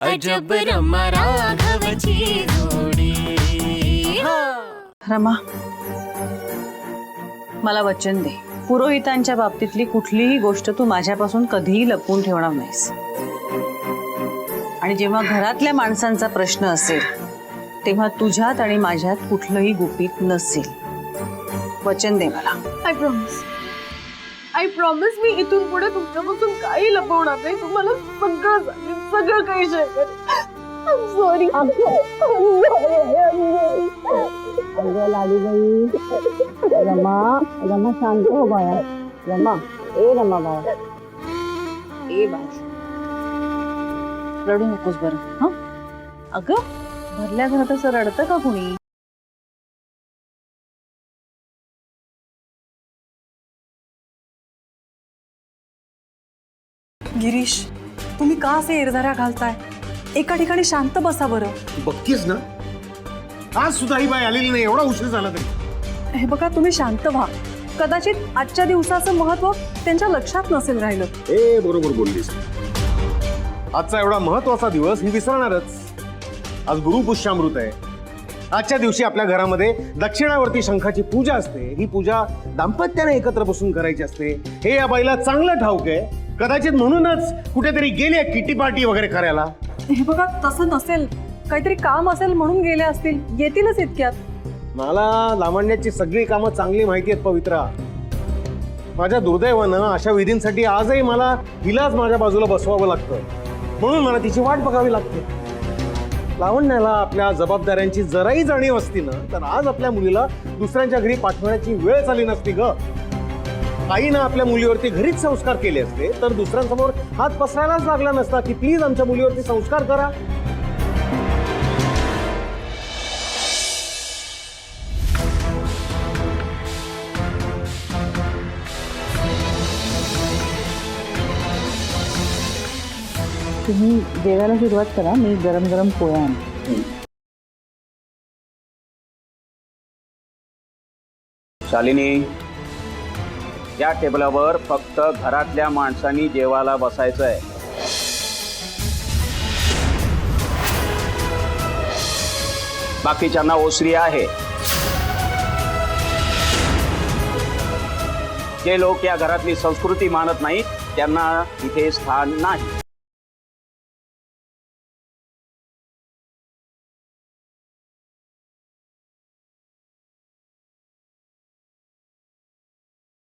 अजब रमा राघवची जोडी। रमा, मला वचन दे, पुरोहितांच्या बाबतीतली कुठलीही गोष्ट तू माझ्यापासून कधीही लपवून ठेवणार नाहीस। आणि जेव्हा घरातल्या माणसांचा प्रश्न असेल तेव्हा तुझ्यात आणि माझ्यात कुठलंही गुपित नसेल। वचन दे मला। आय प्रॉमिस मी इथून पुढे तुमच्यापासून काही लपवणार नाही। तुम्हाला सगळं काही शेअर करेन। I'm sorry. अगं लाडूबाई, रमा शांत हो बाळा। रमा बाळा, रडू नकोस बरं। हा अगं, भरल्या घरात असं रडतं का कुणी? गिरीश, तुम्ही का असे एरझाऱ्या घालताय? एका ठिकाणी शांत बसा बरं। बघतीस ना, आज सुद्धा ही बाई आलेली नाही, एवढा उशीर झाला तरी। हे बघा, तुम्ही शांत व्हा। कदाचित आजच्या दिवसाचं महत्व त्यांच्या लक्षात नसेल राहिलं। बरोबर बोललीस। आजचा एवढा महत्वाचा दिवस ही विसरणारच। आज गुरुपुष्यामृत आहे। आजच्या दिवशी आपल्या घरामध्ये दक्षिणावर्ती शंखाची पूजा असते। ही पूजा दाम्पत्याने एकत्र बसून करायची असते, हे या बाईला चांगलं ठाऊक आहे। कदाचित म्हणूनच कुठेतरी गेली किटी पार्टी वगैरे करायला। हे बघा, तसं नसेल, काहीतरी काम असेल म्हणून गेले असतील, येतीलच इतक्यात। मला लावण्याची सगळी कामं चांगली माहिती आहेत पवित्रा। माझ्या दुर्दैवानं अशा विधींसाठी आजही मला हिलाच माझ्या बाजूला बसवावं लागतं, म्हणून मला तिची वाट बघावी लागते। लावण्याला आपल्या जबाबदाऱ्यांची जराही जाणीव असती ना, तर आज आपल्या मुलीला दुसऱ्यांच्या घरी पाठवण्याची वेळ झाली नसती ग। आईनं आपल्या मुलीवरती घरीच संस्कार केले असते तर दुसऱ्यांसमोर हात पसरायलाच लागला नसता की प्लीज आमच्या मुलीवरती संस्कार करा। तुम्ही जेवायला सुरुवात करा, मी गरम गरम पोळ्या आणते। शालिनी, या टेबलावर फक्त घरातल्या माणसांनी जेवायला बसायचंय। बाकीच्यांना ओसरी आहे। जे लोक या घरातली संस्कृती मानत नाहीत त्यांना इथे स्थान नाही।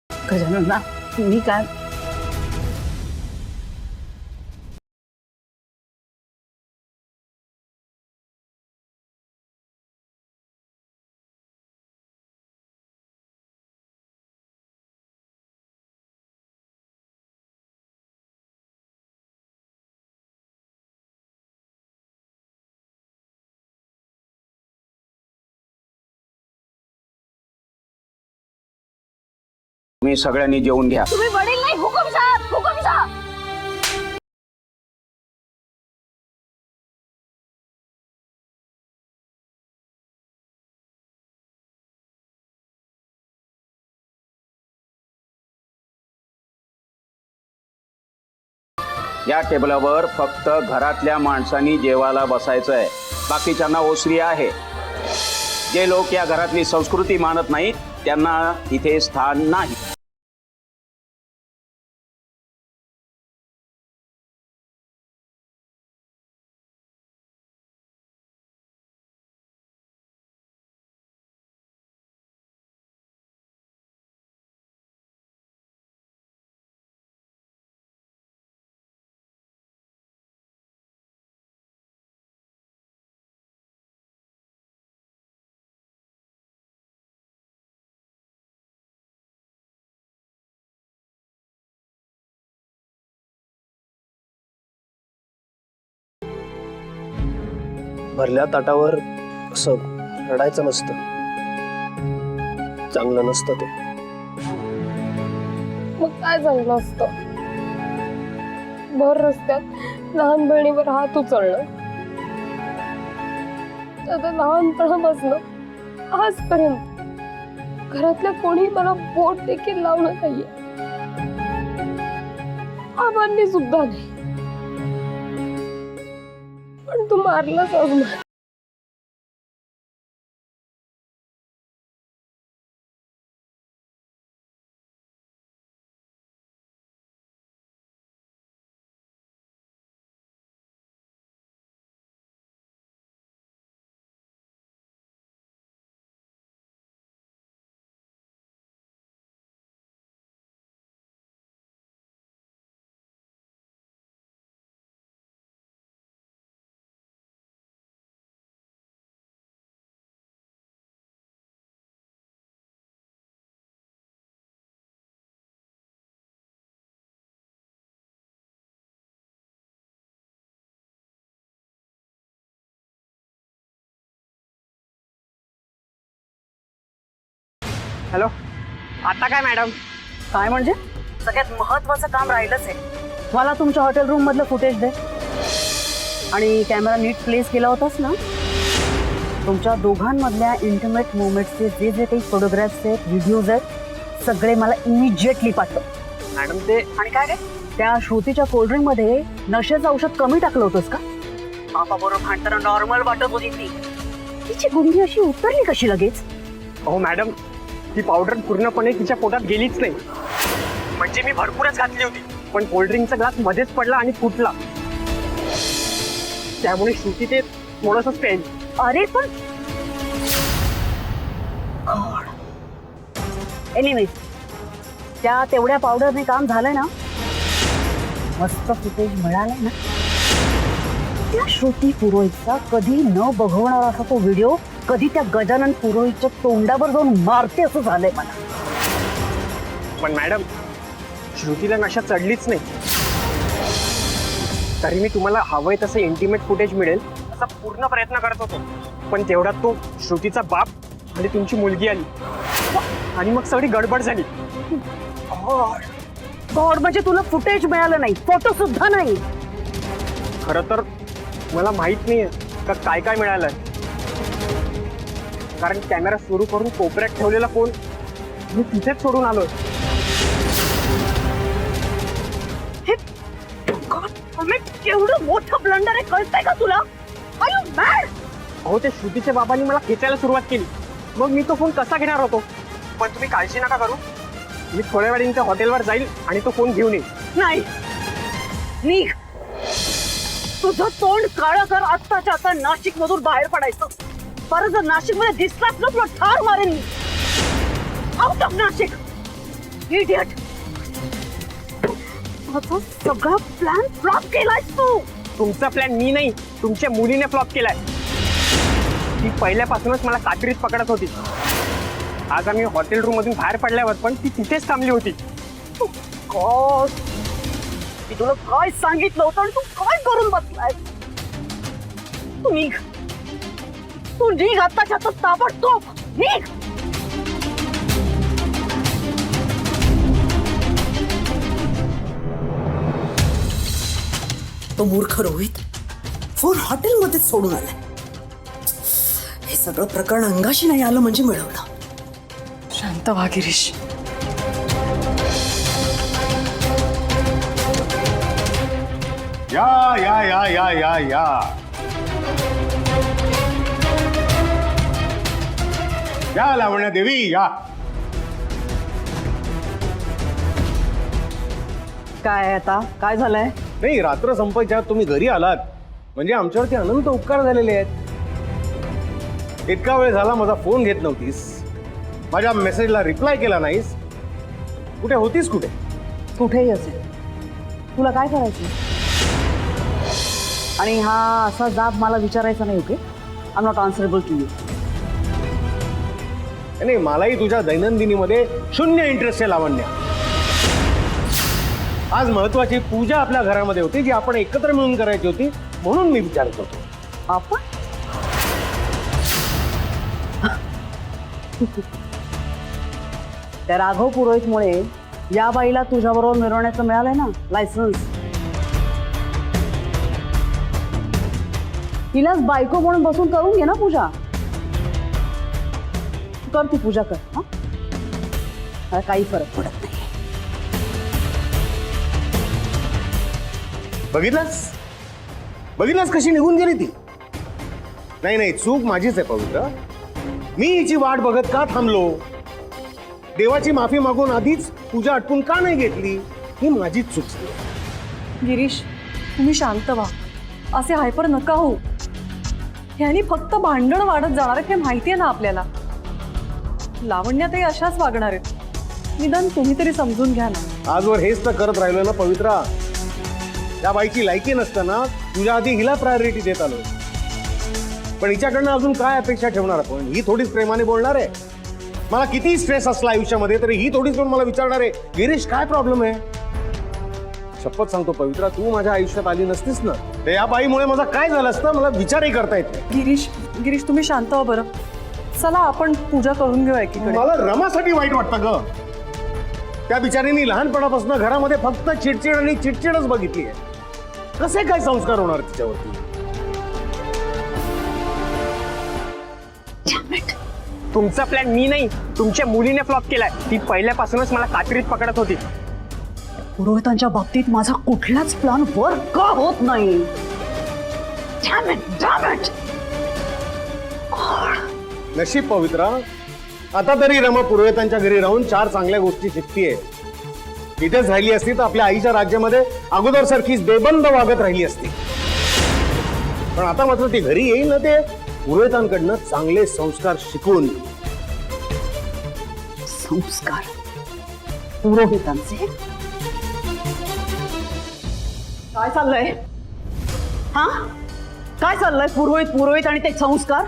गजानना, मी काय तुम्ही सगळ्यांनी जेवून घ्या। तुम्ही वडील नाही, हुकुमशाह, हुकुमशाह। या टेबलावर फक्त घरातल्या माणसांनी जेवायला बसायचंय। बाकीच्यांना ओसरी आहे। जे लोक या घरातली संस्कृती मानत नाहीत त्यांना इथे स्थान नाही। भरल्या ताटावर असं रडायचं नसतं, चांगलं नसतं ते। मग काय चांगलं असतं? भर रस्त्यात लहान बहिणीवर हात उचलणं, आता लहानपणापासून आजपर्यंत घरातल्या कोणी मला बोट देखील लावलं नाहीये, आबांनी सुद्धा नाही। पण तू मारलास आज मला. हॅलो, आता काय मॅडम? काय म्हणजे सगळ्यात महत्वाचं काम राहिलंच आहे. मला तुमच्या हॉटेल रूम मधलं फुटेज दे. आणि कॅमेरा नीट प्लेस केला होतास ना? तुमच्या दोघांमधल्या इंटिमेट मोमेंट्सचे जे जे काही फोटोग्राफ्स आहेत, व्हिडिओज आहेत, सगळे मला इमिजिएटली पाठव. मॅडम ते आणि काय रे, त्या श्रुतीच्या कोल्ड्रिंक मध्ये नशेचं औषध कमी टाकलं होतंस का? बापा बरोबर भांडताना नॉर्मल वाटत होती ती. तिची गुंगी अशी उतरली कशी लगेच? हो मॅडम, ती पावडर पूर्णपणे तिच्या पोटात गेलीच नाही. म्हणजे मी भरपूरच घातली होती, पण कोल्ड्रिंकचा ग्लास मध्येच पडला आणि फुटला. त्यामुळे श्रुती ते थोडंसंच प्यायली. अरे पण एनिवेज, त्या तेवढ्या पावडरने काम झालंय ना, मस्त फुटेज मिळालंय ना. त्या श्रुती पुरोहितचा कधी न बघवणार असा तो व्हिडिओ कधी त्या गजानन पुरोहितच्या तोंडावर जाऊन मारते असं झालंय मला. पण मॅडम, श्रुतीला नशा चढलीच नाही. तरी मी तुम्हाला हवंय तसं इंटिमेट फुटेज मिळेल असा पूर्ण प्रयत्न करत होतो. पण तेवढ्यात तो श्रुतीचा बाप आणि तुमची मुलगी आली आणि मग सगळी गडबड झाली. गॉड, म्हणजे तुला फुटेज मिळालं नाही, फोटो सुद्धा नाही? खरं तर मला माहित नाहीये का काय काय मिळालंय. कारण कॅमेरा सुरू करून कोपऱ्यात ठेवलेला फोन मी तिथेच सोडून आलोय. केवढं मोठं ब्लंडर आहे, कळतंय का तुला? Are you mad? अहो, ते श्रुतीच्या बाबांनी मला खेचायला सुरुवात केली. मग मी तो फोन कसा घेणार होतो. पण तुम्ही काळजी नका करू, मी थोड्या वेळाने त्या हॉटेलवर जाईल आणि तो फोन घेऊन येईल. नाही, निघ. तुझं तोंड काळं कर. आत्ताच्या आता नाशिक मधून बाहेर पडायचं. परत जर नाशिक मध्ये दिसलास ना, तुला ठार मारेन मी. Out of Nashik, idiot. माझा सगळा प्लॅन फ्लॉप केलाय तू. तुमचा प्लॅन मी नाही, तुमच्या मुलीने फ्लॉप केलाय. ती पहिल्यापासूनच मला कात्रीत पकडत होती. आज आम्ही हॉटेल रूम मधून बाहेर पडल्यावर पण ती तिथेच थांबली होती. गॉड, मी तुला काय सांगितलं होतं आणि तू काय करून बसलाय? तू निघ, तू निघ आत्ताच्या आता, ताबडतोब निघ. तो मूर्ख रोहित फोन हॉटेलमध्येच सोडून आलाय. हे सगळं प्रकरण अंगाशी नाही आलं म्हणजे मिळवलं. शांत व्हा गिरीश. या या या या या या या लावण्या देवी या. काय आता काय झालंय? नाही, रात्र संपायच्या आत तुम्ही घरी आलात म्हणजे आमच्यावरती अनंत उपकार झालेले आहेत. इतका वेळ झाला माझा फोन घेत नव्हतीस, माझ्या मेसेजला रिप्लाय केला नाहीस. कुठे होतीस? कुठे? कुठेही असेल, तुला काय करायचं? आणि हा असा जाब मला विचारायचा नाही. Okay, I am not answerable to you. नाही, मलाही तुझ्या दैनंदिनीमध्ये शून्य इंटरेस्ट आहे लावण्या. आज महत्वाची पूजा आपल्या घरामध्ये होती जी आपण एकत्र मिळून करायची होती, म्हणून मी विचारत होतो. आपण त्या राघव पुरोहितमुळे या बाईला तुझ्याबरोबर मिरवण्याचं मिळालंय ना लायसन्स. तिलाच बायको म्हणून बसून करून घे ना पूजा. कर ती पूजा कर. हा, मला काही फरक पडत नाही. बघितलंस, बघितलंस कशी निघून गेली ती. नाही नाही, चूक माझीच आहे पवित्र. मी हिची वाट बघत का थांबलो? देवाची माफी मागून आधीच पूजा आटपून का नाही घेतली? ही माझीच चूक झाली. गिरीश, तुम्ही शांत व्हा. असे हायपर नका हो. ह्यानी फक्त भांडण वाढत जाणार आहे, हे माहितीये ना आपल्याला. लावण्यातही अशाच वागणार आहेत. निदान तुम्ही तरी समजून घ्या ना. आजवर हेच तर करत राहिलो ना पवित्रा. त्या बाईची लायकी नसताना तुझ्या आधी हिला प्रायोरिटी देत आलो. पण हिच्याकडनं अजून काय अपेक्षा ठेवणार आपण? ही थोडीच प्रेमाने बोलणार आहे. मला किती स्ट्रेस असला आयुष्यामध्ये तरी ही थोडीच पण मला विचारणार आहे, गिरीश काय प्रॉब्लेम आहे? शपथ सांगतो पवित्रा, तू माझ्या आयुष्यात आली नसतीस ना, तर या बाईमुळे माझा काय झालं असतं मला विचारही करता येत नाही. गिरीश तुम्ही शांत व्हा बरं. चला आपण पूजा करून घेऊ एकीकडे. मला रमासाठी वाईट वाटतं ग. त्या बिचारीनी लहानपणापासून घरामध्ये फक्त चिडचिड आणि चिडचिडच बघितली आहे. कसे काय संस्कार होणार तिच्यावरती? तुमचा प्लॅन मी नाही, तुमच्या मुलीने फ्लॉप केलाय. ती पहिल्यापासूनच मला कात्रीत पकडत होती. पुरोहितांच्या बाबतीत माझा कुठलाच प्लॅन वर्क का होत नाही? Damn it, damn it. नशीब पवित्रा, आता तरी रमा पुरोहितांच्या घरी राहून 4 चांगल्या गोष्टी शिकतीये. इथेच राहिली असती तर आपल्या आईच्या राज्यामध्ये अगोदर सारखीच बेबंद वागत राहिली असती. पण आता मात्र ती घरी येईल ना ते पुरोहितांकडनं चांगले संस्कार शिकून. संस्कार पुरोहितांचे? काय चाललंय? हा, काय चाललंय? पुरोहित आणि ते संस्कार?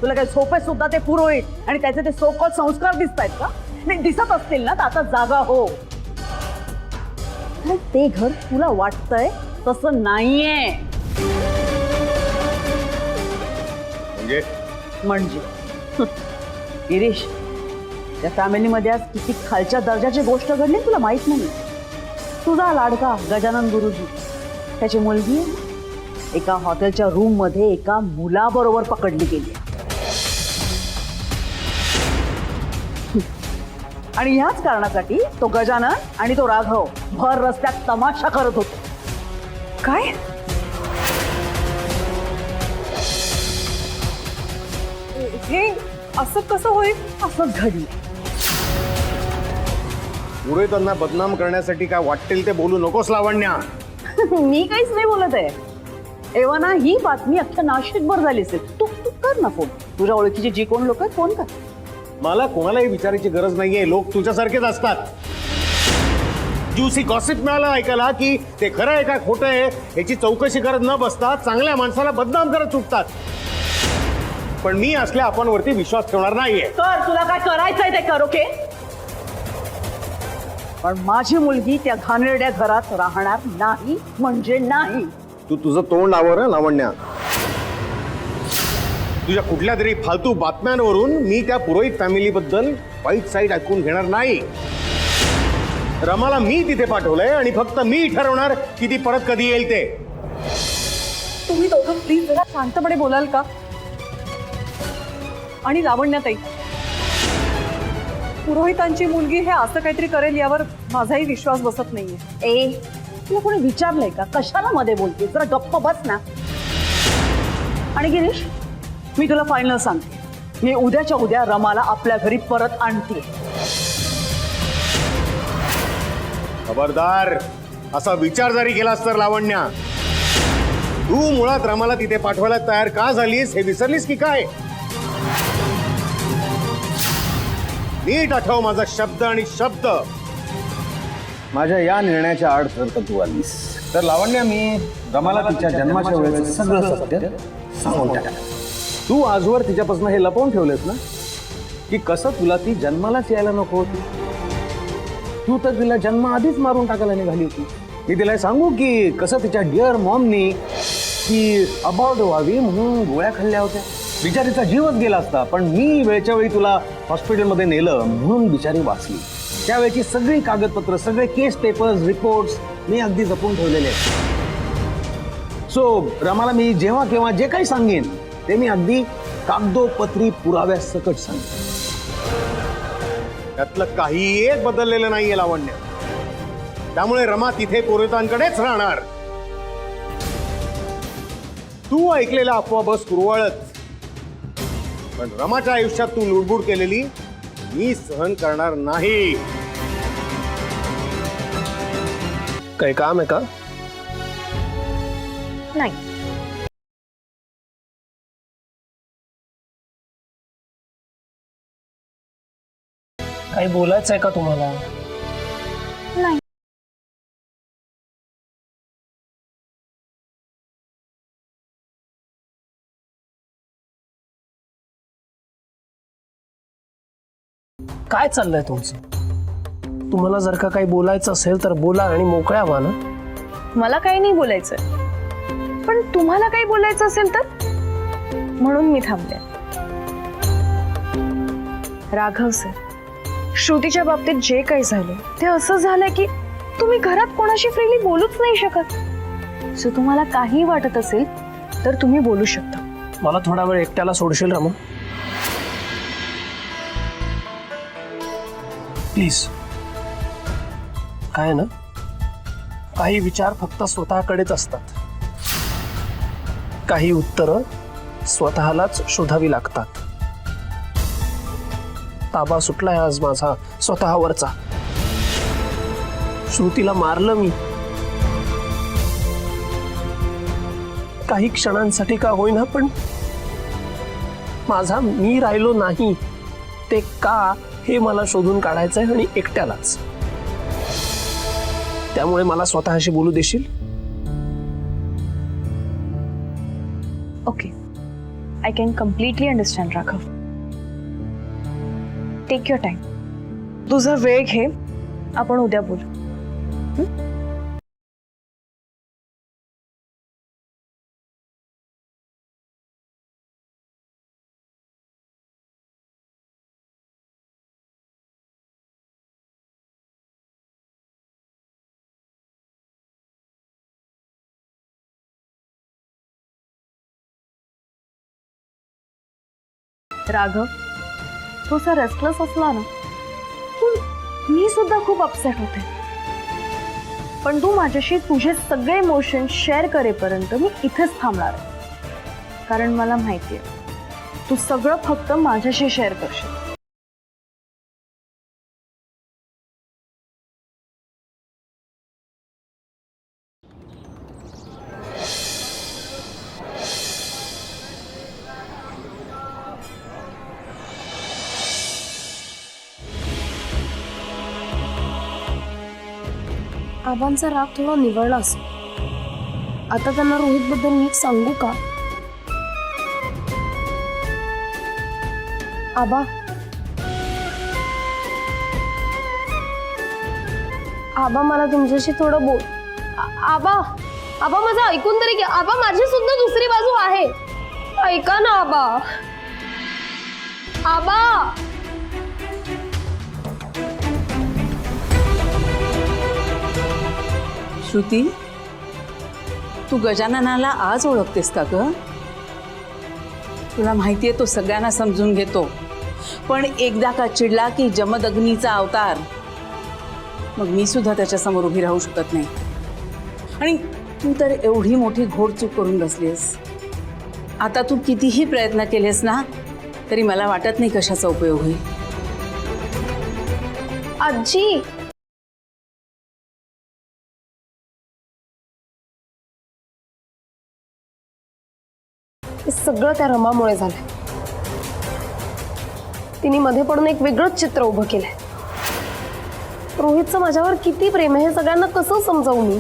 तुला काय सोपे सुद्धा ते पुरोहित आणि त्याचे ते सोकॉल संस्कार दिसत आहेत का? नाही दिसत असतील ना तर आता जागा हो. ते घर तुला वाटतंय तसं नाहीये. म्हणजे गिरीश, त्या फॅमिलीमध्ये आज किती खालच्या दर्जाची गोष्ट घडली तुला माहित नाही. तुझा लाडका गजानन गुरुजी, त्याची मुलगी एका हॉटेलच्या रूम मध्ये एका मुलाबरोबर पकडली गेली. आणि ह्याच कारणासाठी तो गजानन आणि तो राघव भर रस्त्यात तमाशा करत होते. काय? हे असं कसं होईल? असंच घडलं. पुरोहितांना बदनाम करण्यासाठी काय वाटेल ते बोलू नकोस लावण्या. मी काहीच नाही बोलत आहे. एव्हाना ही बातमी अख्ख्या नाशिकभर झाली असेल. तू तू कर ना फोन. तुझ्या ओळखीचे जी कोण लोक आहेत फोन कर. मला कोणालाही विचारायची गरज नाहीये. लोक तुझ्यासारखेच असतात. ज्युसी गॉसिप मिळालं ऐकायला की ते खरं आहे का खोटं आहे याची चौकशी करत न बसता चांगल्या माणसाला बदनाम करत सुटतात. पण मी असल्या आपण वरती विश्वास ठेवणार नाहीये. कर, तुला काय करायचंय ते कर. ओके, पण माझी मुलगी त्या घाणेरड्या घरात राहणार नाही म्हणजे नाही. तू तुझं तोंड आवर लावण्या. तुझ्या कुठल्या तरी फालतू बातम्यांवरून मी त्या पुरोहित फॅमिली बद्दल वाईट साईड ऐकून घेणार नाही. रमाला मी तिथे पाठवलंय आणि फक्त मी ठरवणार की ती परत कधी येईल ते. तुम्ही दोघं प्लीज जरा शांतपणे बोलाल का? आणि लावण्यातही पुरोहितांची मुलगी हे असं काहीतरी करेल यावर माझाही विश्वास बसत नाहीये. ए, तुला कोणी विचारलंय का कशाला मध्ये बोलते? जरा गप्प बस ना. आणि गिरीश, मी तुला फायनल सांगते, मी उद्याच्या उद्या रमाला आपल्या घरी परत आणते. खबरदार, असा विचार जरी केलास तर लावण्या, तू मुळात रमाला तिथे पाठवायला तयार का झालीस हे विसरलीस की काय? नीट आठव माझा शब्द आणि शब्द. माझ्या या निर्णयाच्या आड जर तू आलीस तर लावण्या, मी रमाला तिच्या जन्माच्या वेळेचं सगळं सत्य सांगून टाकलं. तू आजवर तिच्यापासून हे लपवून ठेवलेस ना की कसं तुला ती जन्मालाच यायला नको होती. तू तर तिला जन्म आधीच मारून टाकायला निघाली होती. मी तिला सांगू की कसं तिच्या डिअर मॉमनी ती अबाउट व्हावी म्हणून गोळ्या खाल्ल्या होत्या. बिचारीचा जीवच गेला असता, पण मी वेळच्या वेळी तुला हॉस्पिटलमध्ये नेलं म्हणून बिचारी वाचली. त्यावेळेची सगळी कागदपत्र, सगळे केस पेपर्स, रिपोर्ट्स मी अगदी जपून ठेवलेले आहेत. सो रमाला मी जेव्हा केव्हा जे काही सांगेन ते मी अगदी कागदोपत्री पुराव्यासकट सांगेन. त्यातलं काही एक बदललेलं नाहीये लावण्य. त्यामुळे रमा तिथे पुरोहितांकडेच राहणार. तू ऐकलेल्या अफवा बस कुरवाळच, पण रमाच्या आयुष्यात तू लुडबुड केलेली मी सहन करणार नाही. काही काम आहे का? नाही. काही बोलायचं आहे का तुम्हाला? नाही. काय चाललंय तुमचं? तुम्हाला जर का काही बोलायचं असेल तर बोला आणि मोकळ्या व्हा ना. मला काही नाही बोलायचं, पण तुम्हाला काही बोलायचं असेल तर म्हणून मी थांबले. राघव सर, श्रुतीच्या बाबतीत जे काही झालं ते असं झालं की तुम्ही घरात कोणाशी फ्रीली बोलूच नाही शकत. सो तुम्हाला काही वाटत असेल तर तुम्ही बोलू शकता. मला थोडा वेळ एकट्याला सोडशील रमा? प्लीज. काय ना, काही विचार फक्त स्वतःकडेच असतात, काही उत्तरं स्वतःलाच शोधावी लागतात. ताबा सुटलाय आज माझा स्वतःवरचा. श्रुतीला मारलं मी, काही क्षणांसाठी का होईना, पण माझा मी राहिलो नाही. ते का हे मला शोधून काढायचंय, आणि एकट्यालाच. त्यामुळे मला स्वतःशी बोलू देशील? Okay, I can completely understand Raghav. Take your time. तुझा वेळ घे, आपण उद्या बोलू. राघव, तो असा रेस्टलेस असला ना की मी सुद्धा खूप अपसेट होते, पण तू माझ्याशी तुझे सगळे इमोशन्स शेअर करेपर्यंत मी इथेच थांबणार आहे. कारण मला माहिती आहे तू सगळं फक्त माझ्याशी शेअर करशील. आबांचा राग थोडा निवळला असेल. आता त्यांना रोहित बद्दल नीट सांगू का? आबा, आबा मला तुमच्याशी थोडं बोल. आबा, आबा माझं ऐकून तरी घ्या. आबा, माझी सुद्धा दुसरी बाजू आहे, ऐका ना आबा. आबा, श्रुती, तू गजाननाला आज ओळखतेस का ग? तुला माहितीये तो सगळ्यांना समजून घेतो, पण एकदा का चिडला की जमदग्नीचा अवतार. मग मी सुद्धा त्याच्या समोर उभी राहू शकत नाही. आणि तू तर एवढी मोठी घोडचूक करून बसलीस. आता तू कितीही प्रयत्न केलेस ना तरी मला वाटत नाही कशाचा उपयोग होईल. आजी, हे सगळं त्या रमामुळे झालंय. तिने मध्ये पडून एक वेगळंच चित्र उभं केलंय. रोहितचं माझ्यावर किती प्रेम आहे हे सगळ्यांना कसं समजावू मी?